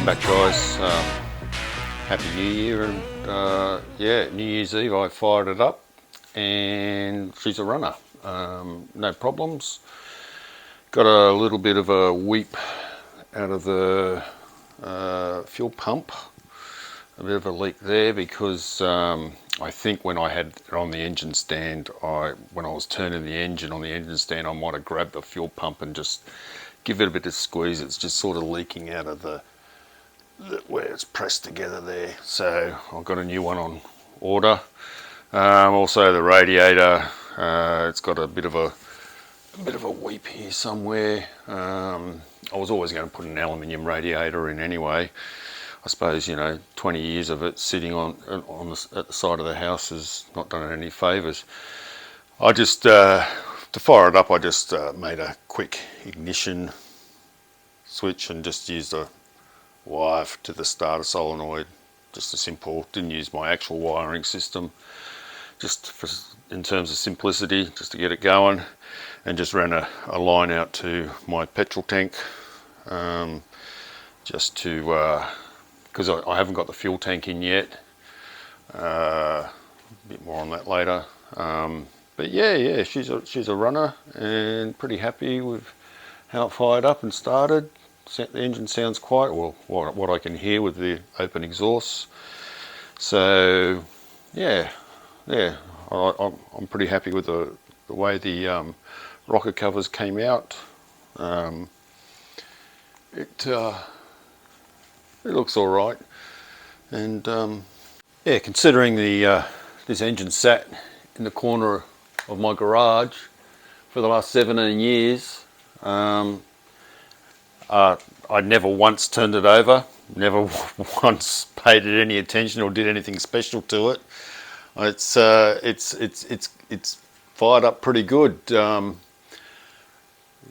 Welcome back, guys. Happy New Year, and yeah, New Year's Eve I fired it up and she's a runner. No problems. Got a little bit of a weep out of the fuel pump, a bit of a leak there because I think when I had it on the engine stand, when I was turning the engine on the engine stand, I might have grabbed the fuel pump and just give it a bit of squeeze. It's just sort of leaking out of where it's pressed together there. So I've got a new one on order. Also the radiator, it's got a bit of a weep here somewhere. I was always going to put an aluminium radiator in anyway. I suppose, 20 years of it sitting at the side of the house has not done it any favours. I just, to fire it up, I just made a quick ignition switch and just used a wire to the starter solenoid. Just a simple, didn't use my actual wiring system, just in terms of simplicity, just to get it going, and just ran a line out to my petrol tank, just to, because I haven't got the fuel tank in yet. A bit more on that later. But yeah, she's a runner, and pretty happy with how it fired up and started. The engine sounds quite well, what I can hear with the open exhaust. So yeah, I'm pretty happy with the way the rocker covers came out. It looks all right, and yeah, considering this engine sat in the corner of my garage for the last 17 years. I never once turned it over, never once paid it any attention or did anything special to it. It's fired up pretty good.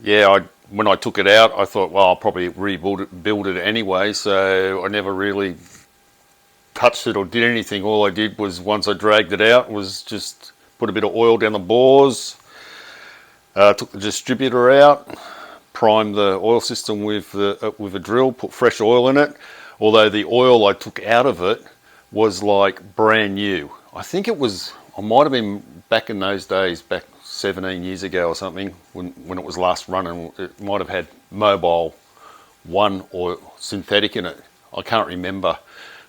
Yeah, when I took it out, I thought, well, I'll probably build it anyway, so I never really touched it or did anything. All I did was, once I dragged it out, was just put a bit of oil down the bores, took the distributor out, primed the oil system with a drill, put fresh oil in it, although the oil I took out of it was like brand new. I think it was, I might have been back in those days, back 17 years ago or something, when it was last running. It might have had Mobil 1 or synthetic in it. I can't remember,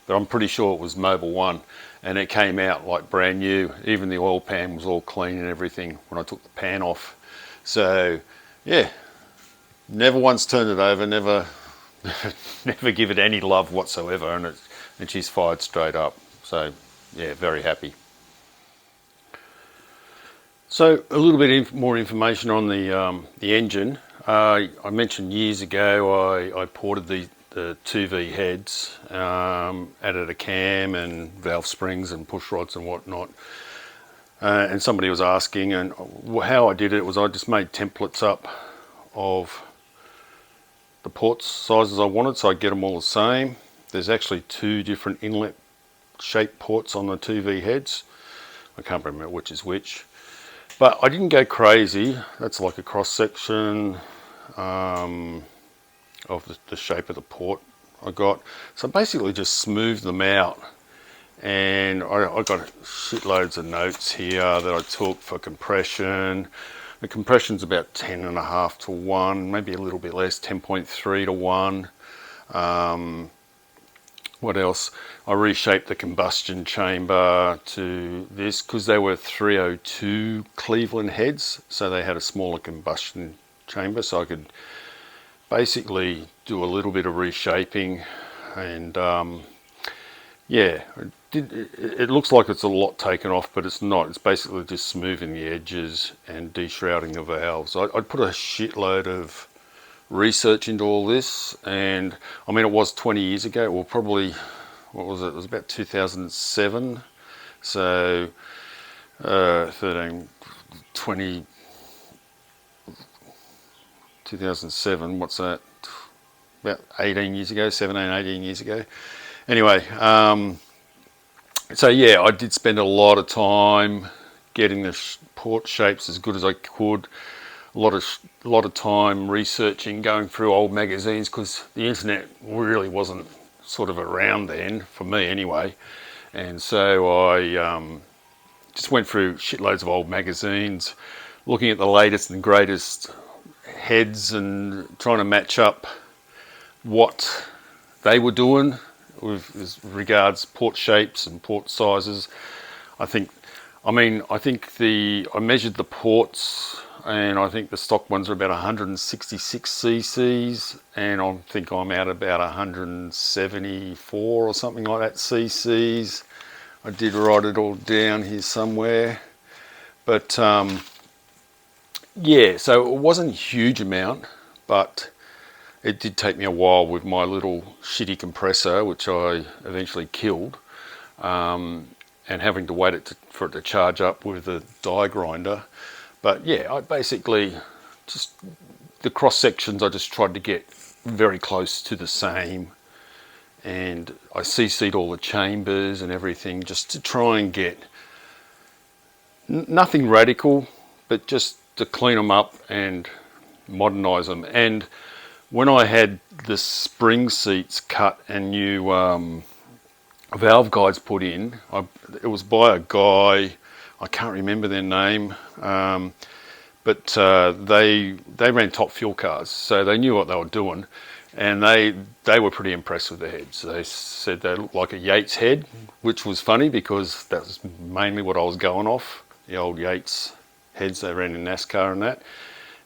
but I'm pretty sure it was Mobil 1, and it came out like brand new. Even the oil pan was all clean and everything when I took the pan off. So yeah, never once turned it over, never give it any love whatsoever, and she's fired straight up. So yeah, very happy. So a little bit more information on the engine. I mentioned years ago I ported the 2V heads, added a cam and valve springs and push rods and whatnot. And somebody was asking, and how I did it was I just made templates up of the port sizes I wanted, so I get them all the same. There's actually 2 different inlet shape ports on the 2V heads. I can't remember which is which, but I didn't go crazy. That's like a cross section of the shape of the port I got. So basically just smoothed them out, and I got shitloads of notes here that I took for compression. The compression's about 10.5 to 1, maybe a little bit less, 10.3 to 1. What else? I reshaped the combustion chamber to this because they were 302 Cleveland heads, so they had a smaller combustion chamber, so I could basically do a little bit of reshaping. And yeah, it looks like it's a lot taken off, but it's not. It's basically just smoothing the edges and deshrouding the valves. I put a shitload of research into all this, and I mean, it was 20 years ago. Well, probably, what was it? It was about 2007. So 13, 20, 2007, what's that? About 18 years ago, 17, 18 years ago. Anyway, so yeah, I did spend a lot of time getting the port shapes as good as I could. a lot of time researching, going through old magazines, because the internet really wasn't sort of around then, for me anyway. And so I just went through shitloads of old magazines, looking at the latest and greatest heads and trying to match up what they were doing with regards port shapes and port sizes. I measured the ports, and I think the stock ones are about 166 cc's, and I think I'm out about 174 or something like that cc's. I did write it all down here somewhere, but yeah, so it wasn't a huge amount, but it did take me a while with my little shitty compressor, which I eventually killed, and having to wait for it to charge up with a die grinder. But yeah, I basically just, the cross sections I just tried to get very close to the same, and I CC'd all the chambers and everything just to try and get nothing radical, but just to clean them up and modernise them. And when I had the spring seats cut and new valve guides put in, it was by a guy, I can't remember their name, but they ran top fuel cars, so they knew what they were doing, and they were pretty impressed with the heads. They said they looked like a Yates head, which was funny because that was mainly what I was going off, the old Yates heads they ran in NASCAR and that.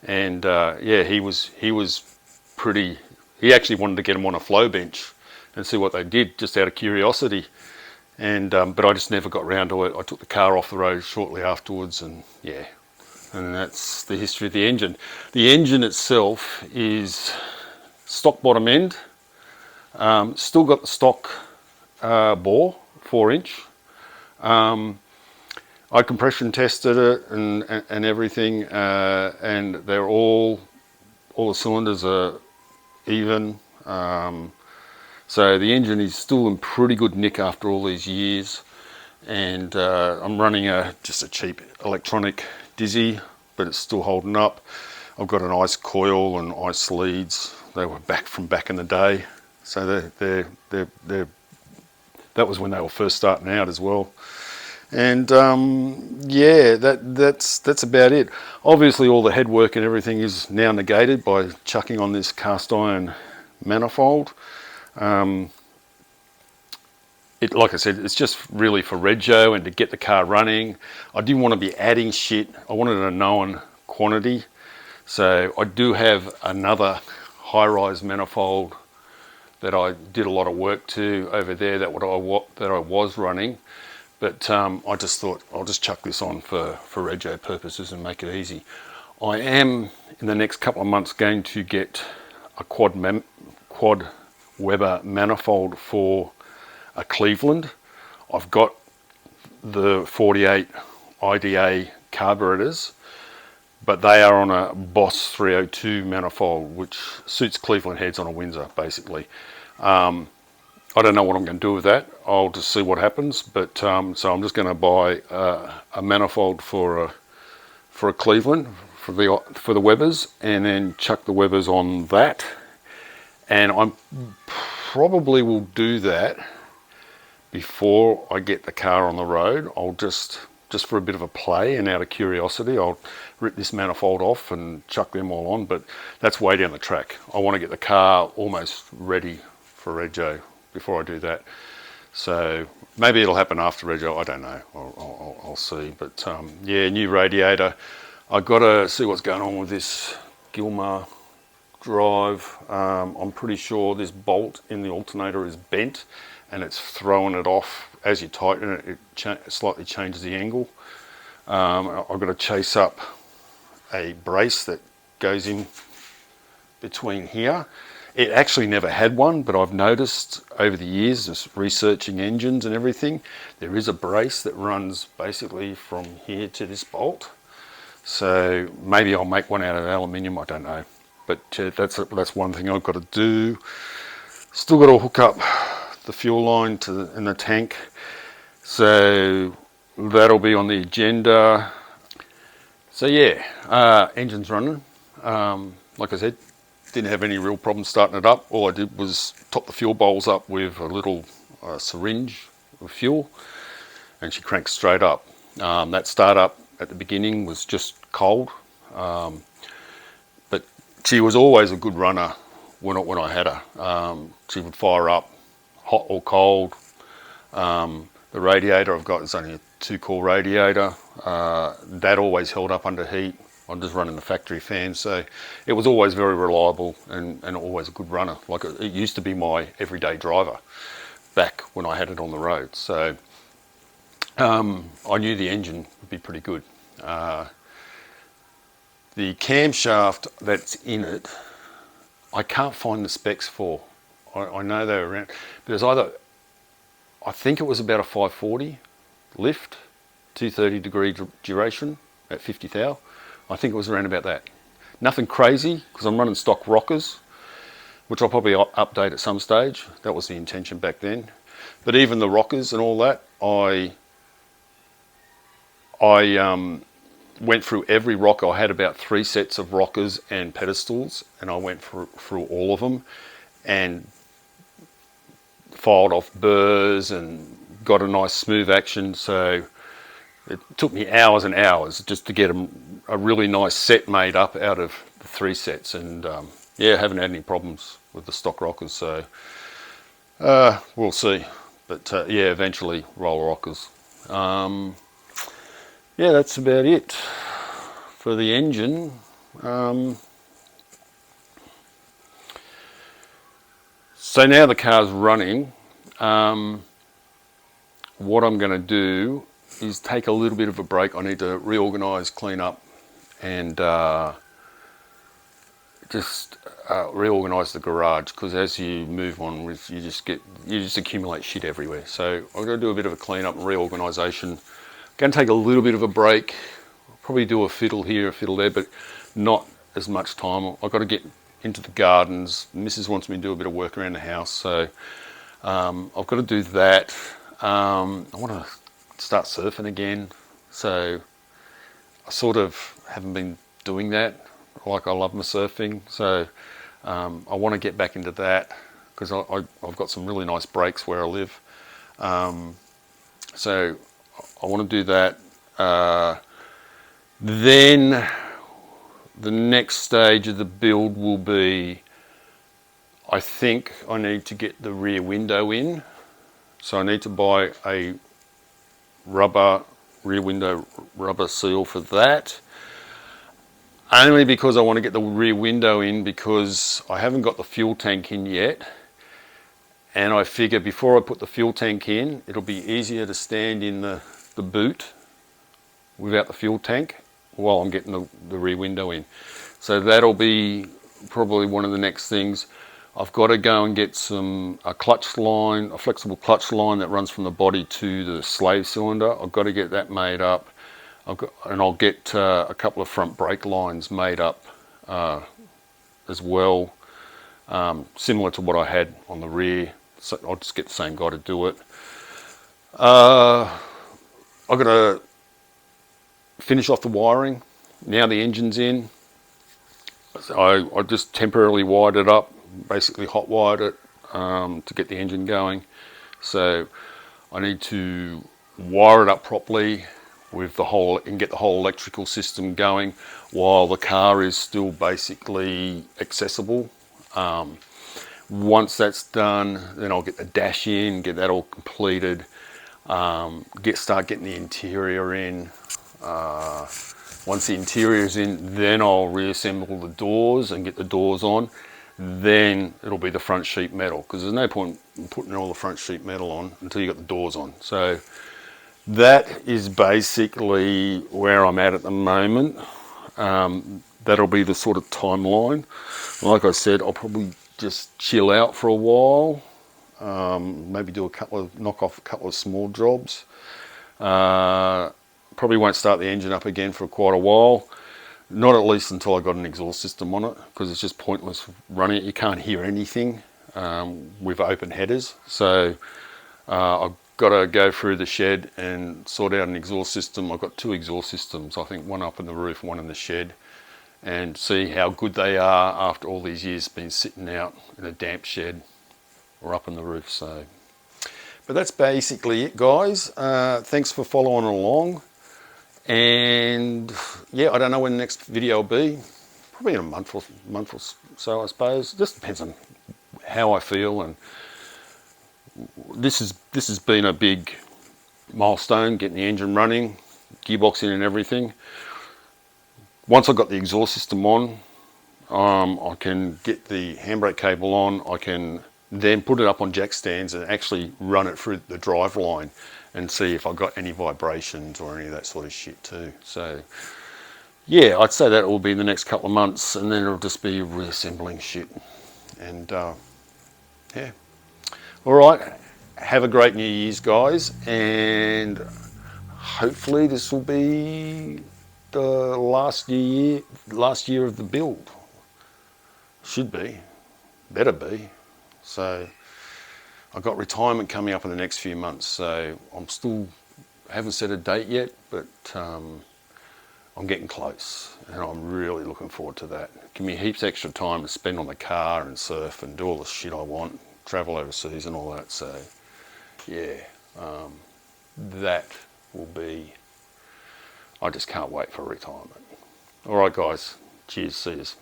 And yeah, he was pretty, he actually wanted to get them on a flow bench and see what they did, just out of curiosity. And but I just never got round to it. I took the car off the road shortly afterwards, and yeah, and that's the history of the engine. The engine itself is stock bottom end, still got the stock bore, 4-inch. I compression tested it and everything, and they're all the cylinders are even. So the engine is still in pretty good nick after all these years, and I'm running just a cheap electronic Dizzy, but it's still holding up. I've got an ice coil and ice leads. They were back in the day, so they're that was when they were first starting out as well. And yeah, that's about it. Obviously, all the head work and everything is now negated by chucking on this cast iron manifold. Like I said, it's just really for rego and to get the car running. I didn't want to be adding shit. I wanted a known quantity. So I do have another high-rise manifold that I did a lot of work to over there that I was running. But I just thought I'll just chuck this on for rego purposes and make it easy. I am in the next couple of months going to get a quad Weber manifold for a Cleveland. I've got the 48 IDA carburetors, but they are on a Boss 302 manifold, which suits Cleveland heads on a Windsor, basically. I don't know what I'm going to do with that. I'll just see what happens. But so I'm just going to buy a manifold for a Cleveland for the Webers, and then chuck the Webers on that. And I probably will do that before I get the car on the road. I'll just for a bit of a play and out of curiosity, I'll rip this manifold off and chuck them all on. But that's way down the track. I want to get the car almost ready for rego before I do that. So maybe it'll happen after rego. I don't know. I'll see. But yeah, new radiator. I've got to see what's going on with this Gilmar drive. I'm pretty sure this bolt in the alternator is bent, and it's throwing it off as you tighten it. It slightly changes the angle. I've got to chase up a brace that goes in between here. It actually never had one, but I've noticed over the years, just researching engines and everything, there is a brace that runs basically from here to this bolt. So maybe I'll make one out of aluminium, I don't know. But that's one thing I've got to do. Still got to hook up the fuel line in the tank. So that'll be on the agenda. So yeah, engine's running. Like I said, didn't have any real problems starting it up. All I did was top the fuel bowls up with a little syringe of fuel, and she cranked straight up. That startup at the beginning was just cold, but she was always a good runner when I had her. She would fire up, hot or cold. The radiator I've got is only a 2-core radiator. That always held up under heat. I'm just running the factory fan, so it was always very reliable and always a good runner. Like it used to be my everyday driver back when I had it on the road. So I knew the engine would be pretty good. The camshaft that's in it, I can't find the specs for. I know they're around, but it's either, I think it was about a 540 lift, 230 degree duration at 50 thou. I think it was around about that. Nothing crazy, because I'm running stock rockers, which I'll probably update at some stage. That was the intention back then. But even the rockers and all that, I went through every rocker. I had about 3 sets of rockers and pedestals, and I went through all of them and filed off burrs and got a nice smooth action. So it took me hours and hours just to get a really nice set made up out of the 3 sets, and yeah, haven't had any problems with the stock rockers, so we'll see. But yeah, eventually roll rockers. Yeah, that's about it for the engine. So now the car's running, what I'm going to do is take a little bit of a break. I need to reorganise, clean up, and just reorganise the garage, because as you move on, you just accumulate shit everywhere. So I'm going to do a bit of a clean up and reorganisation. Going to take a little bit of a break. I'll probably do a fiddle here, a fiddle there, but not as much time. I've got to get into the gardens. Mrs. wants me to do a bit of work around the house, so I've got to do that. I want to start surfing again, so I sort of haven't been doing that. Like, I love my surfing, so I want to get back into that, because I've got some really nice breaks where I live. So I want to do that. Then the next stage of the build will be, I think I need to get the rear window in. So I need to buy a rear window rubber seal for that. Only because I want to get the rear window in, because I haven't got the fuel tank in yet. And I figure before I put the fuel tank in, it'll be easier to stand in the boot without the fuel tank while I'm getting the rear window in. So that'll be probably one of the next things. I've got to go and get a clutch line, a flexible clutch line that runs from the body to the slave cylinder. I've got to get that made up. I'll get a couple of front brake lines made up as well, similar to what I had on the rear. So I'll just get the same guy to do it. I've got to finish off the wiring. Now the engine's in. I just temporarily wired it up, basically hot wired it to get the engine going. So I need to wire it up properly with and get the whole electrical system going while the car is still basically accessible. Once that's done, then I'll get the dash in, get that all completed, start getting the interior in. Once the interior's in, then I'll reassemble the doors and get the doors on. Then it'll be the front sheet metal, because there's no point in putting all the front sheet metal on until you got the doors on. So that is basically where I'm at the moment. That'll be the sort of timeline. Like I said, I'll probably just chill out for a while, maybe knock off a couple of small jobs. Probably won't start the engine up again for quite a while, not at least until I got an exhaust system on it, because it's just pointless running it. You can't hear anything with open headers. So I've got to go through the shed and sort out an exhaust system. I've got 2 exhaust systems, I think one up in the roof, one in the shed, and see how good they are after all these years been sitting out in a damp shed or up in the roof. So, but that's basically it, guys. Thanks for following along, and yeah, I don't know when the next video will be. Probably in a month or so, I suppose. Just depends on how I feel, and this has been a big milestone, getting the engine running, gearbox in and everything. Once I've got the exhaust system on, I can get the handbrake cable on. I can then put it up on jack stands and actually run it through the drive line and see if I've got any vibrations or any of that sort of shit too. So yeah, I'd say that will be in the next couple of months, and then it'll just be reassembling shit. And yeah. All right. Have a great New Year's, guys, and hopefully this will be the last year of the build. Should be, better be. So I've got retirement coming up in the next few months, so I haven't set a date yet, but I'm getting close, and I'm really looking forward to that. Give me heaps extra time to spend on the car and surf and do all the shit I want, travel overseas and all that. So yeah, that will be, I just can't wait for retirement. All right, guys, cheers, see yous.